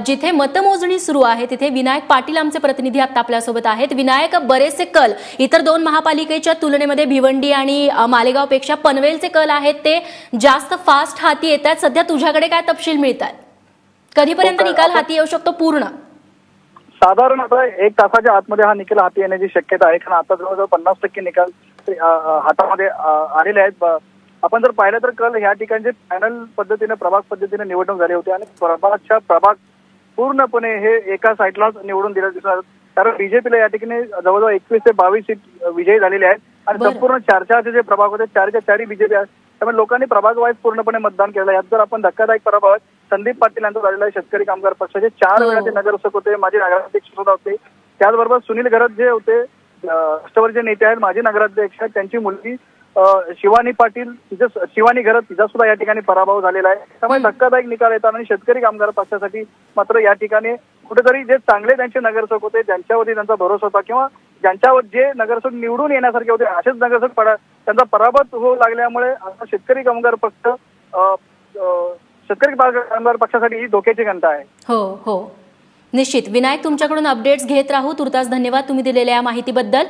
जिथे मतमोजणी सुरू आहे तिथे विनायक पाटील आमचे प्रतिनिधी आता आपल्यासोबत आहेत। विनायक, बरेचसे कल इतर दोन महापालिकेच्या तुलनेमध्ये भिवंडी आणि मालेगावपेक्षा पनवेलचे कल आहेत ते जास्त फास्ट हाती येतात। सध्या तुझ्याकडे काय तपशील मिळतात? कधीपर्यंत निकाल हाती येऊ शकतो पूर्ण? साधारण आता 1 तासाच्या आतमध्ये हा निकाल हाती येण्याची शक्यता आहे, कारण आता जवळजवळ 50% निकाल हातामध्ये आलेले आहेत। आपण जर पाहिलं तर कल ह्या ठिकाणचे पॅनल पद्धतीने प्रभाग पद्धतीने निवडणूक झाली होती आणि प्रभाग पूर्णपणे हे एका साईडलाच निवडून दिले दिसतात, कारण बीजेपीला या ठिकाणी जवळजवळ 21 ते 22 सीट विजयी झालेले आहेत आणि संपूर्ण 4 जे प्रभाग होते 4 बीजेपी आहेत। त्यामुळे लोकांनी प्रभाग वाईज पूर्णपणे मतदान केलं। यात जर आपण धक्कादायक पराभव आहेत, संदीप पाटील यांचा झालेला आहे शेतकरी कामगार पक्षाचे 4 वेळा ते नगरसेवक होते, माजी नगराध्यक्ष सुद्धा होते। त्याचबरोबर सुनील घरत जे होते राष्ट्रवादीचे नेते आहेत, माजी नगराध्यक्ष, त्यांची मुलगी शिवानी पाटील, शिवानी घरत, तिचा सुद्धा या ठिकाणी पराभव झालेला आहे। त्यामुळे धक्कादायक निकाल येतात आणि शेतकरी कामगार पक्षासाठी मात्र या ठिकाणी कुठेतरी जे चांगले त्यांचे नगरसेवक होते, ज्यांच्यावरती त्यांचा भरोसा होता किंवा ज्यांच्यावर जे नगरसेवक निवडून येण्यासारखे होते असेच नगरसेवक त्यांचा पराभव होऊ लागल्यामुळे आता शेतकरी कामगार पक्षासाठी ही धोक्याची घंटा आहे। हो, निश्चित। विनायक, तुमच्याकडून अपडेट्स घेत राहू। तुर्तास धन्यवाद तुम्ही दिलेल्या या माहितीबद्दल।